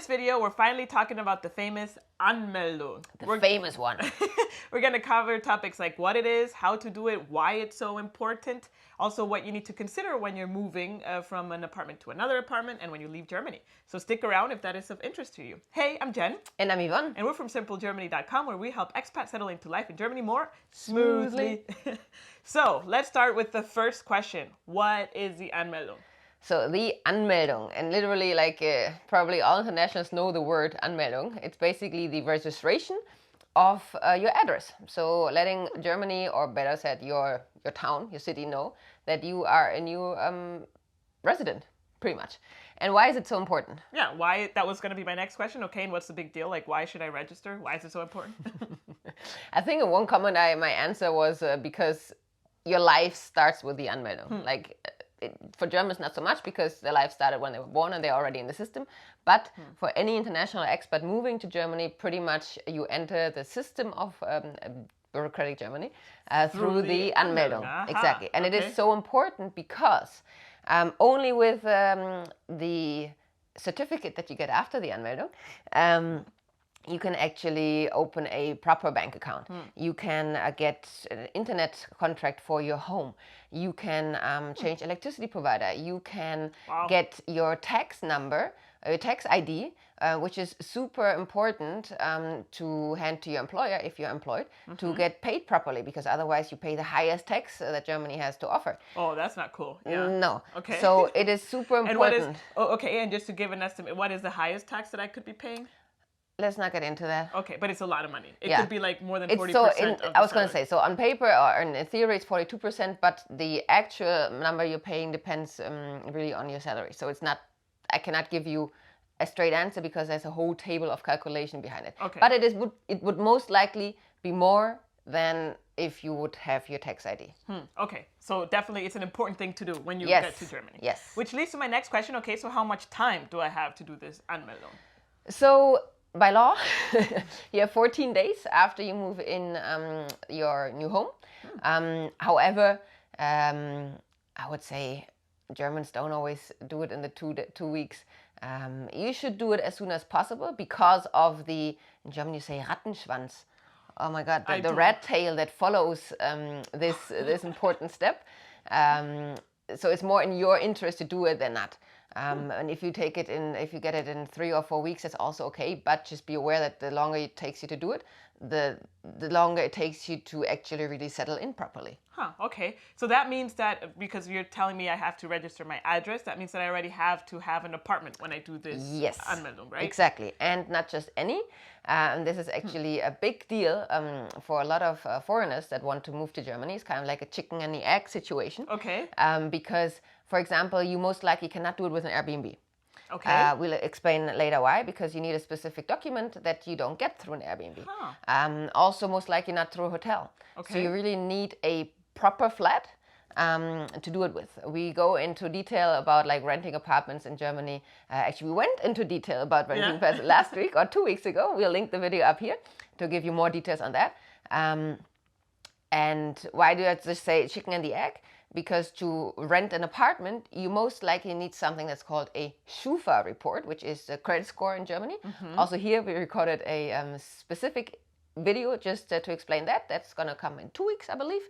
this video, we're finally talking about the famous Anmeldung. The famous one. We're going to cover topics like what it is, how to do it, why it's so important, also what you need to consider when you're moving from an apartment to another apartment and when you leave Germany. So stick around if that is of interest to you. Hey, I'm Jen. And I'm Yvonne. And we're from simplegermany.com, where we help expats settle into life in Germany more smoothly. So let's start with the first question. What is the Anmeldung? So the Anmeldung, and literally probably all internationals know the word Anmeldung. It's basically the registration of your address. So letting Germany, or better said your town, your city, know that you are a new resident, pretty much. And why is it so important? Yeah, why? That was going to be my next question. Okay, and what's the big deal? Like, why should I register? Why is it so important? I think in one comment my answer was because your life starts with the Anmeldung. For Germans, not so much, because their life started when they were born and they're already in the system. But for any international expat moving to Germany, pretty much you enter the system of bureaucratic Germany through the Anmeldung. Exactly. And it is so important because only with the certificate that you get after the Anmeldung, you can actually open a proper bank account. You can get an internet contract for your home. You can change electricity provider. You can get your tax number, your tax ID, which is super important to hand to your employer if you're employed, to get paid properly, because otherwise you pay the highest tax that Germany has to offer. Oh, that's not cool. Yeah. No. Okay. So it is super important. And just to give an estimate, what is the highest tax that I could be paying? Let's not get into that. Okay, but it's a lot of money. It could be like more than 40% I was going to say, so on paper or in theory it's 42%, but the actual number you're paying depends really on your salary. So it's not, I cannot give you a straight answer because there's a whole table of calculation behind it. Okay. But it would most likely be more than if you would have your tax ID. Okay, so definitely it's an important thing to do when you get to Germany. Yes. Which leads to my next question. Okay, so how much time do I have to do this Anmeldung? So by law, you have 14 days after you move in your new home. However, I would say Germans don't always do it in the 2 weeks. You should do it as soon as possible because of the, in German you say Rattenschwanz. Oh my God, the rat tail that follows this important step. So it's more in your interest to do it than not. And if you get it in 3 or 4 weeks, that's also okay. But just be aware that the longer it takes you to do it, the longer it takes you to actually really settle in properly. Okay. So that means that because you're telling me I have to register my address, that means that I already have to have an apartment when I do this Anmeldung, right? Exactly. And not just any. And this is actually a big deal for a lot of foreigners that want to move to Germany. It's kind of like a chicken and the egg situation. Okay. Because, for example, you most likely cannot do it with an Airbnb. Okay. We'll explain later why, because you need a specific document that you don't get through an Airbnb. Also, most likely not through a hotel. Okay. So you really need a proper flat to do it with. We go into detail about renting apartments in Germany. Actually, we went into detail about renting apartments last week or 2 weeks ago. We'll link the video up here to give you more details on that. And why do I just say chicken and the egg? Because to rent an apartment, you most likely need something that's called a Schufa report, which is a credit score in Germany. Also here, we recorded a specific video just to explain that. That's going to come in 2 weeks, I believe,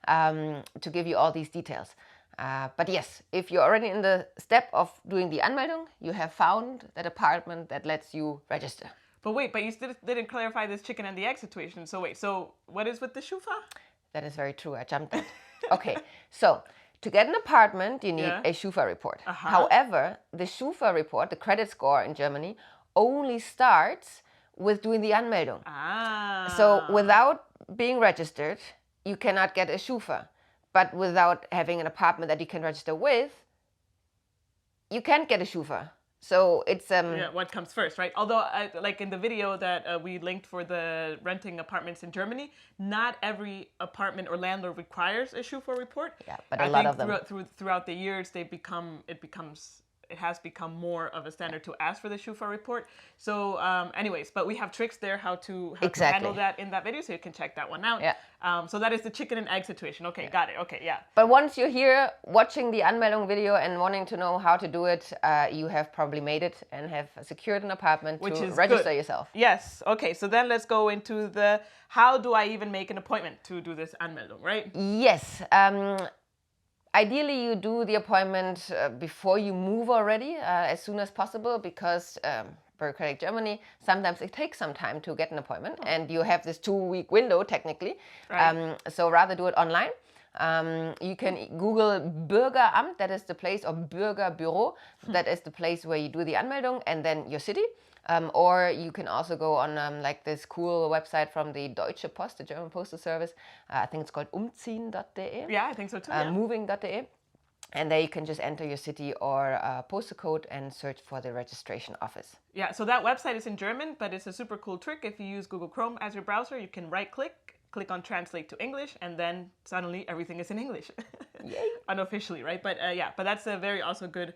to give you all these details. But yes, if you're already in the step of doing the Anmeldung, you have found that apartment that lets you register. But you still didn't clarify this chicken and the egg situation. So what is with the Schufa? That is very true. I jumped that. Okay, so to get an apartment, you need a Schufa report. However, the Schufa report, the credit score in Germany, only starts with doing the Anmeldung. So without being registered, you cannot get a Schufa. But without having an apartment that you can register with, you can't get a Schufa. So it's what comes first, right? Although, like in the video that we linked for the renting apartments in Germany, not every apartment or landlord requires a Schufa report. Yeah, but a lot of them. Throughout the years, it becomes it has become more of a standard to ask for the Schufa report. So anyways, but we have tricks there how to handle that in that video, so you can check that one out. Yeah. So that is the chicken and egg situation. Okay, got it. Okay, yeah. But once you're here watching the Anmeldung video and wanting to know how to do it, you have probably made it and have secured an apartment to register yourself. Yes. Okay, so then let's go into the how do I even make an appointment to do this Anmeldung, right? Yes. Ideally, you do the appointment before you move already, as soon as possible, because bureaucratic Germany, sometimes it takes some time to get an appointment, and you have this 2-week window technically. Right. So rather do it online. You can Google Bürgeramt, that is the place, or Bürgerbüro, that is the place where you do the Anmeldung, and then your city. Or you can also go on like this cool website from the Deutsche Post, the German Postal Service. I think it's called umziehen.de. Yeah, I think so too. Yeah. Moving.de. And there you can just enter your city or postal code and search for the registration office. Yeah, so that website is in German, but it's a super cool trick. If you use Google Chrome as your browser, you can click on translate to English, and then suddenly everything is in English. Yay. Unofficially, right? But but that's a very also good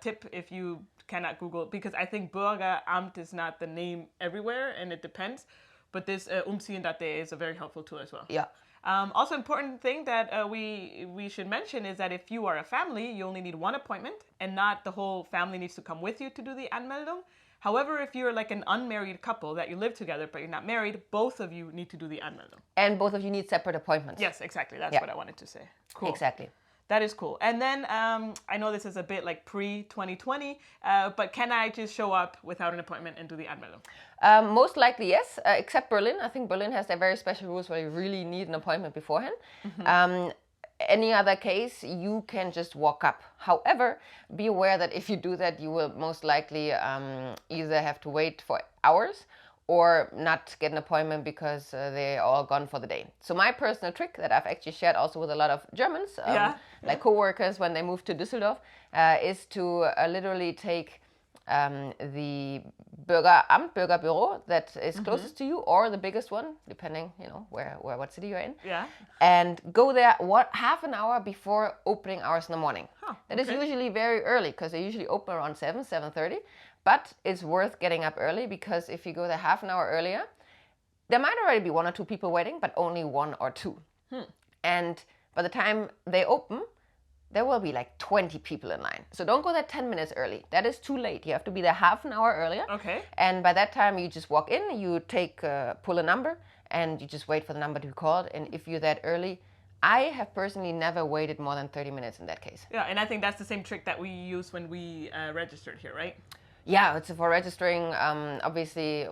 tip if you cannot Google, because I think Bürgeramt is not the name everywhere, and it depends. But this umziehen.de is a very helpful tool as well. Yeah. Also, important thing that we should mention is that if you are a family, you only need one appointment, and not the whole family needs to come with you to do the Anmeldung. However, if you're like an unmarried couple that you live together but you're not married, both of you need to do the Anmeldung. And both of you need separate appointments. Yes, exactly. That's what I wanted to say. Cool. Exactly. That is cool. And then I know this is a bit like pre-2020, but can I just show up without an appointment and do the Anmeldung? Most likely, yes, except Berlin. I think Berlin has their very special rules where you really need an appointment beforehand. Mm-hmm. Any other case, you can just walk up. However, be aware that if you do that, you will most likely either have to wait for hours or not get an appointment because they're all gone for the day. So my personal trick that I've actually shared also with a lot of Germans, like co-workers when they move to Düsseldorf, is to literally take the Bürgerbüro that is closest to you, or the biggest one, depending, what city you're in. Yeah. And go there half an hour before opening hours in the morning. That is usually very early, because they usually open around 7:30. But it's worth getting up early, because if you go there half an hour earlier, there might already be 1 or 2 people waiting, but only 1 or 2. And by the time they open, there will be like 20 people in line. So don't go there 10 minutes early. That is too late. You have to be there half an hour earlier. Okay. And by that time, you just walk in, you pull a number, and you just wait for the number to be called. And if you're that early, I have personally never waited more than 30 minutes in that case. Yeah, and I think that's the same trick that we use when we registered here, right? Yeah, it's for registering. Obviously,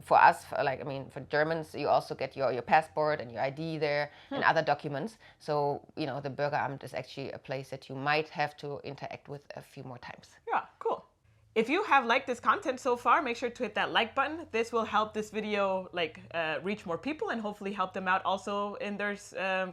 for us, for Germans, you also get your passport and your ID there and other documents. So, the Bürgeramt is actually a place that you might have to interact with a few more times. Yeah, cool. If you have liked this content so far, make sure to hit that like button. This will help this video reach more people and hopefully help them out also in their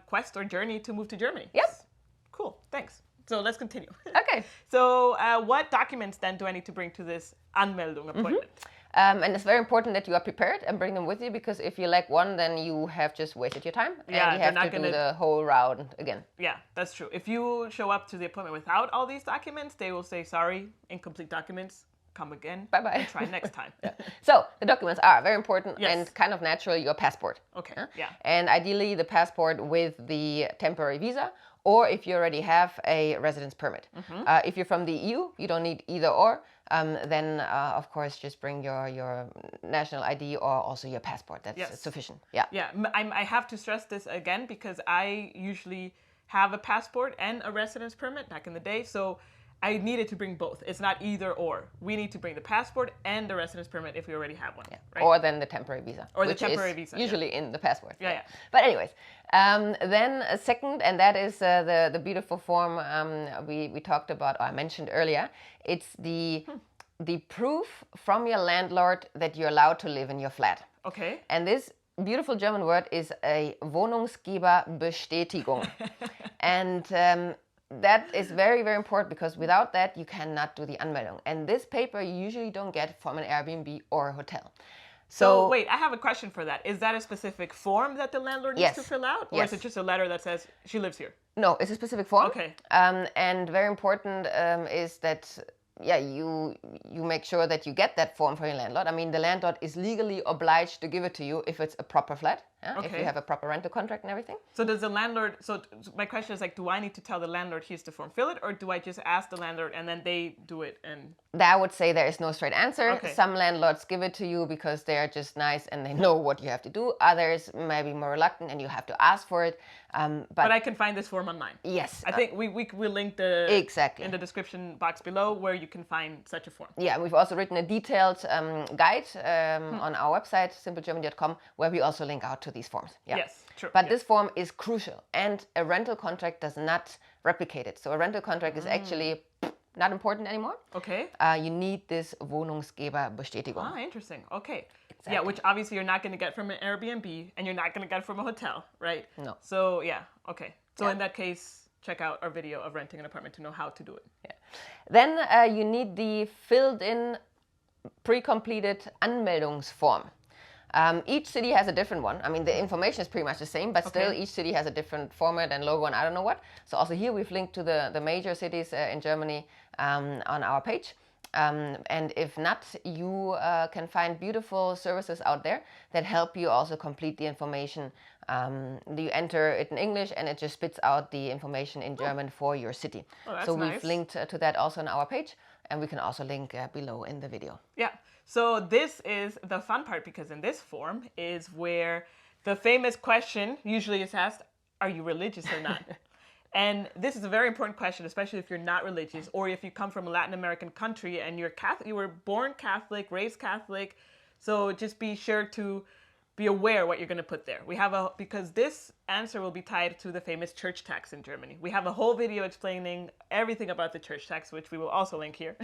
quest or journey to move to Germany. Yep. Cool, thanks. So let's continue. Okay. So what documents then do I need to bring to this Anmeldung appointment? And it's very important that you are prepared and bring them with you, because if you lack one, then you have just wasted your time and you have to do the whole round again. Yeah, that's true. If you show up to the appointment without all these documents, they will say, sorry, incomplete documents, come again. Bye-bye. And try next time. So the documents are very important and kind of natural, your passport. Okay, yeah. And ideally the passport with the temporary visa, or if you already have a residence permit. If you're from the EU, you don't need either or. Then, of course, just bring your national ID or also your passport. That's sufficient. Yeah. Yeah, I have to stress this again, because I usually have a passport and a residence permit back in the day. So I needed to bring both. It's not either or. We need to bring the passport and the residence permit if we already have one. Yeah. Right? Or then the temporary visa. Or the temporary visa. Usually in the passport. Yeah. But anyways, then a second, and that is the beautiful form we talked about, or I mentioned earlier. It's the proof from your landlord that you're allowed to live in your flat. Okay. And this beautiful German word is a Wohnungsgeberbestätigung. And that is very, very important, because without that, you cannot do the Anmeldung. And this paper you usually don't get from an Airbnb or a hotel. So wait, I have a question for that. Is that a specific form that the landlord needs to fill out? Or is it just a letter that says she lives here? No, it's a specific form. Okay. And very important is that you make sure that you get that form from your landlord. I mean, the landlord is legally obliged to give it to you if it's a proper flat, if you have a proper rental contract and everything. So does the landlord, my question is like, do I need to tell the landlord here's the form, fill it, or do I just ask the landlord and then they do it? And I would say there is no straight answer. Some landlords give it to you because they're just nice and they know what you have to do. Others may be more reluctant and you have to ask for it. But I can find this form online. Yes. I think we'll link in the description box below where you can find such a form. Yeah, we've also written a detailed guide on our website, simplegermany.com, where we also link out to these forms. Yeah. Yes, true. But this form is crucial, and a rental contract does not replicate it. So a rental contract is actually not important anymore. Okay. You need this Wohnungsgeberbestätigung. Ah, interesting. Okay. Exactly. Yeah, which obviously you're not going to get from an Airbnb, and you're not going to get from a hotel, right? No. So yeah, okay. So in that case, check out our video of renting an apartment to know how to do it. Yeah. Then you need the filled-in, pre-completed Anmeldungsform. Each city has a different one. I mean, the information is pretty much the same, but still each city has a different format and logo and I don't know what. So also here we've linked to the major cities in Germany on our page. And if not, you can find beautiful services out there that help you also complete the information. You enter it in English and it just spits out the information in German for your city. Oh, that's so nice. we've linked to that also on our page, and we can also link below in the video. Yeah. So this is the fun part, because in this form is where the famous question usually is asked, are you religious or not? And this is a very important question, especially if you're not religious, or if you come from a Latin American country and you're Catholic, you were born Catholic, raised Catholic. So just be sure to be aware what you're going to put there. Because this answer will be tied to the famous church tax in Germany. We have a whole video explaining everything about the church tax, which we will also link here.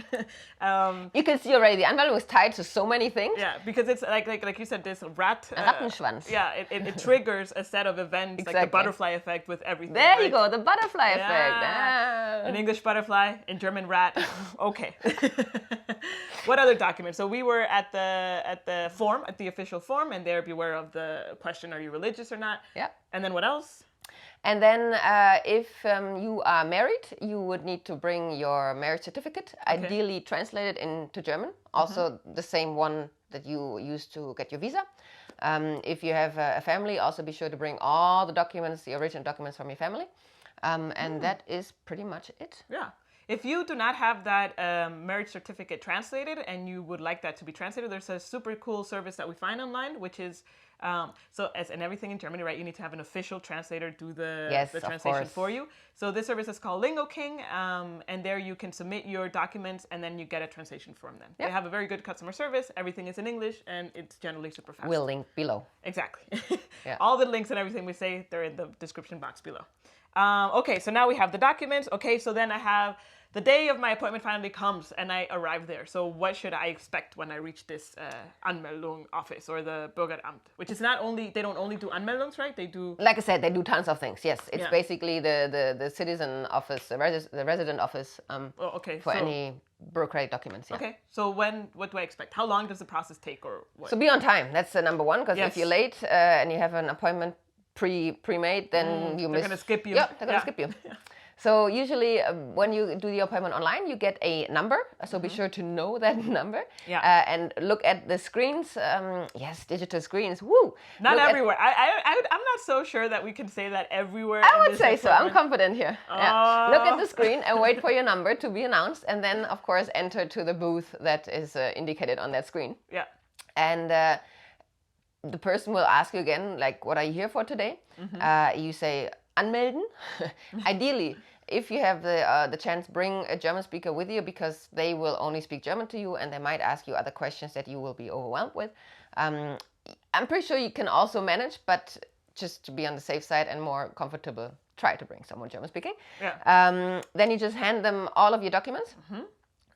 You can see already the Anmeldung is tied to so many things. Yeah, because it's like you said, this Rattenschwanz. Yeah, it triggers a set of events, like the butterfly effect with everything. There you go, the butterfly effect. Ah. In English, butterfly. In German, rat. Okay. What other documents? So we were at the form, at the official form, and there beware of the question, are you religious or not? Yeah. And then what else? And then if you are married, you would need to bring your marriage certificate, ideally translated into German, also the same one that you used to get your visa. If you have a family, also be sure to bring all the documents, the original documents from your family. And that is pretty much it. Yeah. If you do not have that marriage certificate translated and you would like that to be translated, there's a super cool service that we find online, which is, as in everything in Germany, right, you need to have an official translator do the translation for you. So this service is called Lingoking, and there you can submit your documents and then you get a translation from them. Yep. They have a very good customer service. Everything is in English and it's generally super fast. We'll link below. Exactly. Yeah. All the links and everything we say, they're in the description box below. Okay, so now we have the documents. Okay, so then I have the day of my appointment finally comes and I arrive there. So what should I expect when I reach this Anmeldung office or the Bürgeramt? Which is they don't only do Anmeldungs, right? They do... Like I said, they do tons of things, yes. It's basically the citizen office, the resident office for any bureaucratic documents, yeah. Okay, so what do I expect? How long does the process take or what? So be on time, that's the number one, because if you're late and you have an appointment pre-made, then they're going to skip you. Yeah, they're going to skip you. So usually when you do the appointment online, you get a number. So be sure to know that number. Yeah. And look at the screens. Yes, digital screens. Woo! Not everywhere. I'm not so sure that we can say that everywhere. I would say so. I'm confident here. Yeah. Look at the screen and wait for your number to be announced. And then, of course, enter to the booth that is indicated on that screen. Yeah. And the person will ask you again, like, what are you here for today? You say, anmelden. Ideally, if you have the chance, bring a German speaker with you, because they will only speak German to you and they might ask you other questions that you will be overwhelmed with. I'm pretty sure you can also manage, but just to be on the safe side and more comfortable, try to bring someone German speaking. Yeah. Then you just hand them all of your documents.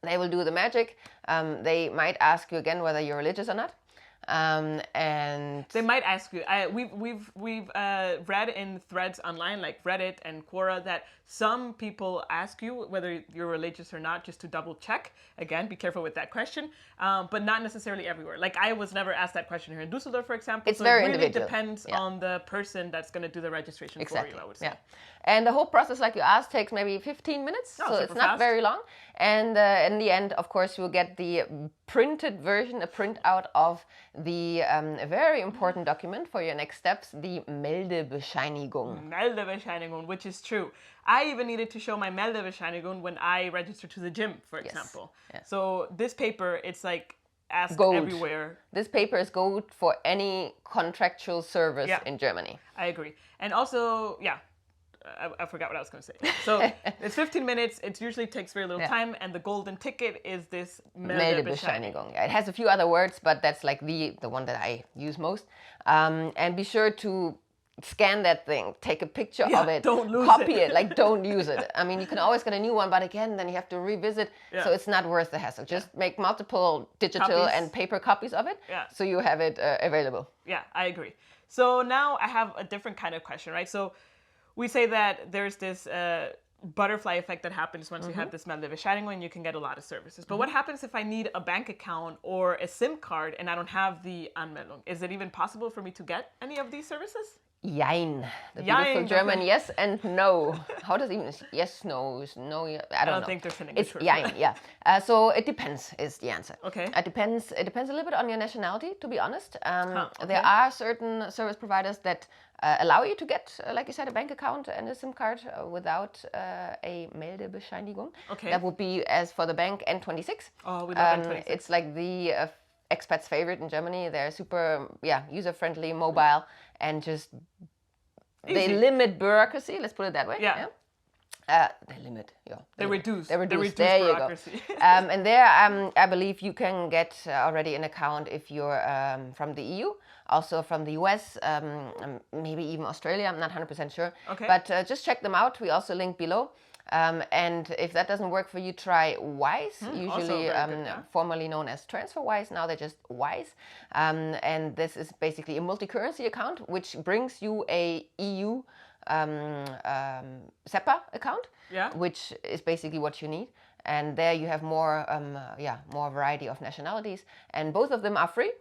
They will do the magic. They might ask you again whether you're religious or not. And they might ask you. We've read in threads online like Reddit and Quora that some people ask you whether you're religious or not, just to double check. Again, be careful with that question, but not necessarily everywhere. Like I was never asked that question here in Düsseldorf, for example. It's so very it really individual. depends on the person that's going to do the registration for you, I would say. Yeah. And the whole process, like you asked, takes maybe 15 minutes, so it's not very long. And in the end, of course, you'll get the printed version, a printout of the very important document for your next steps, the Meldebescheinigung. Meldebescheinigung, which is true. I even needed to show my Meldebescheinigung when I registered to the gym, for example. Yes. So this paper, it's like asked gold everywhere. This paper is gold for any contractual service in Germany. I agree. And also, I forgot what I was going to say. So it's 15 minutes. It usually takes very little time. And the golden ticket is this Meldebescheinigung. It has a few other words, but that's like the one that I use most. And be sure to scan that thing, take a picture of it, copy it, like don't use it. I mean, you can always get a new one, but again, then you have to revisit. So it's not worth the hassle. Just make multiple digital and paper copies of it so you have it available. Yeah, I agree. So now I have a different kind of question, right? So we say that there's this butterfly effect that happens once you have this Meldebescheinigung and you can get a lot of services. But what happens if I need a bank account or a SIM card and I don't have the Anmeldung? Is it even possible for me to get any of these services? Jein. The beautiful German yes and no. How does even yes, no, no? I don't know. Think there's an English word. Jein, yeah. So it depends is the answer. Okay. It depends a little bit on your nationality, to be honest. There are certain service providers that allow you to get, like you said, a bank account and a SIM card without a Meldebescheinigung. Okay. That would be, as for the bank, N26. Oh, we love N26. It's like the expats' favorite in Germany. They're super, user-friendly, mobile, and just they limit bureaucracy. Let's put it that way. Yeah. They limit. They reduce. There bureaucracy. You go. And there, I believe you can get already an account if you're from the EU, also from the US, maybe even Australia. I'm not 100% sure. Okay. But just check them out. We also link below. And if that doesn't work for you, try Wise, usually formerly known as TransferWise. Now they're just Wise. And this is basically a multi-currency account, which brings you a EU SEPA account, which is basically what you need. And there you have more variety of nationalities. And both of them are free.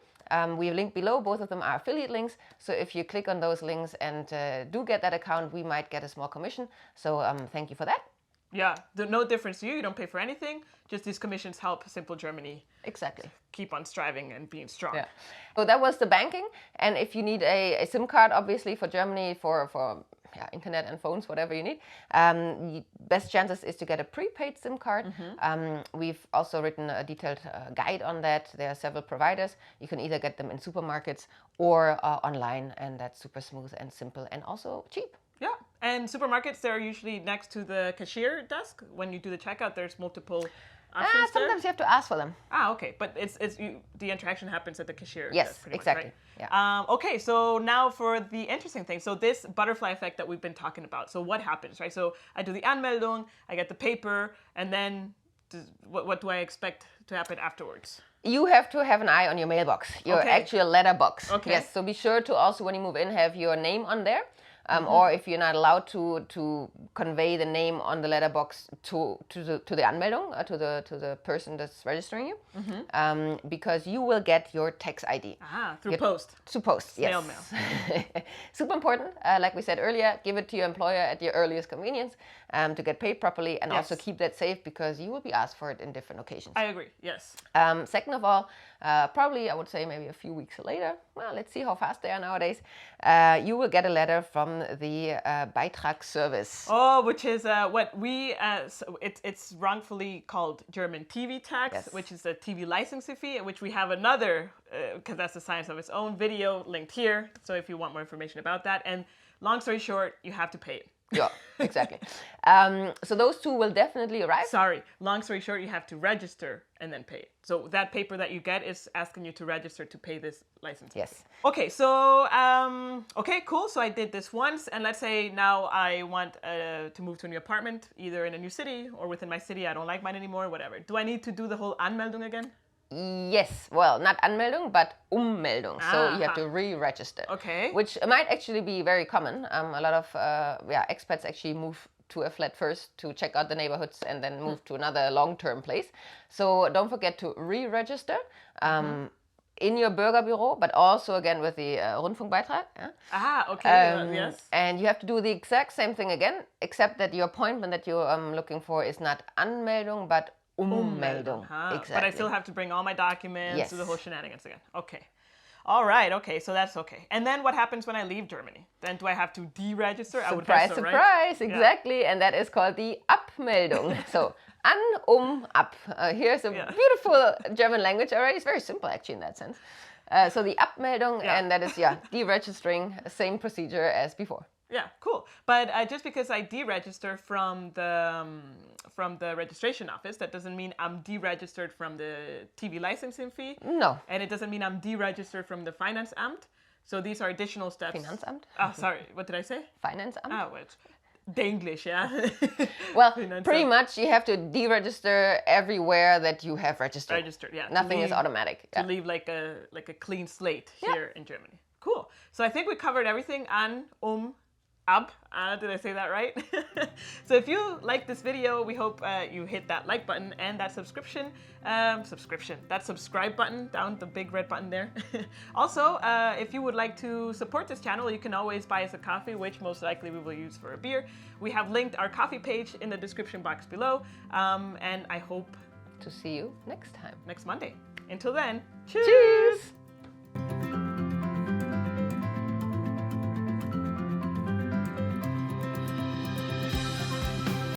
We have linked below. Both of them are affiliate links. So if you click on those links and do get that account, we might get a small commission. So thank you for that. Yeah, no difference to you. You don't pay for anything. Just these commissions help Simple Germany keep on striving and being strong. Yeah. So that was the banking. And if you need a SIM card, obviously, for Germany, for internet and phones, whatever you need, best chances is to get a prepaid SIM card. We've also written a detailed guide on that. There are several providers. You can either get them in supermarkets or online, and that's super smooth and simple and also cheap. Yeah, and supermarkets, they're usually next to the cashier desk. When you do the checkout, there's multiple options sometimes you have to ask for them. Okay, but the interaction happens at the cashier. Yes, desk, exactly. Much, right? Yeah. Okay, so now for the interesting thing. So this butterfly effect that we've been talking about. So what happens, right? So I do the Anmeldung, I get the paper, and then what do I expect to happen afterwards? You have to have an eye on your mailbox, your actual letterbox. Okay. Yes, so be sure to also, when you move in, have your name on there. Or if you're not allowed to convey the name on the letterbox to the Anmeldung, to the person that's registering you, because you will get your tax ID. Through post. Through post, yes. Snail mail. Super important. Like we said earlier, give it to your employer at your earliest convenience to get paid properly, and also keep that safe because you will be asked for it in different occasions. I agree. Yes. Second of all, probably I would say maybe a few weeks later. Well, let's see how fast they are nowadays. You will get a letter from the Beitragsservice. Oh, which is what we it's wrongfully called German TV tax, which is a TV licensing fee, which we have another because that's a science of its own video linked here. So if you want more information about that, and long story short, you have to pay it. Yeah, exactly. So those two will definitely arrive. Sorry, long story short, you have to register and then pay it. So that paper that you get is asking you to register to pay this license. Yes. Okay, so, okay, cool. So I did this once, and let's say now I want to move to a new apartment, either in a new city or within my city. I don't like mine anymore, whatever. Do I need to do the whole Anmeldung again? Yes, well, not Anmeldung, but Ummeldung. So you have to re-register. Okay. Which might actually be very common. A lot of expats actually move to a flat first to check out the neighborhoods and then move to another long-term place. So don't forget to re-register. In your Bürgerbüro, but also again with the Rundfunkbeitrag. Okay, yes. And you have to do the exact same thing again, except that your appointment that you're looking for is not Anmeldung, but Ummeldung. Exactly. But I still have to bring all my documents, do the whole shenanigans again. Okay. All right, okay, so that's okay. And then what happens when I leave Germany? Then do I have to deregister? Surprise, I would guess so, surprise, right? exactly. Yeah. And that is called the Abmeldung. So, an, ab. Here's a beautiful German language already. It's very simple, actually, in that sense. So the Abmeldung, and that is, deregistering, same procedure as before. Yeah, cool. But just because I deregister from the registration office, that doesn't mean I'm deregistered from the TV licensing fee. No. And it doesn't mean I'm deregistered from the Finanzamt. So these are additional steps. Finanzamt? Sorry, what did I say? Finanzamt? Wait. The English, yeah. Well, pretty much you have to deregister everywhere that you have registered. Registered, yeah. Nothing is automatic. To leave like a clean slate here in Germany. Cool. So I think we covered everything on ab. Did I say that right? So if you like this video, we hope you hit that like button and that that subscribe button down, the big red button there. Also, if you would like to support this channel, you can always buy us a coffee, which most likely we will use for a beer. We have linked our coffee page in the description box below. And I hope to see you next time. Next Monday. Until then, cheers!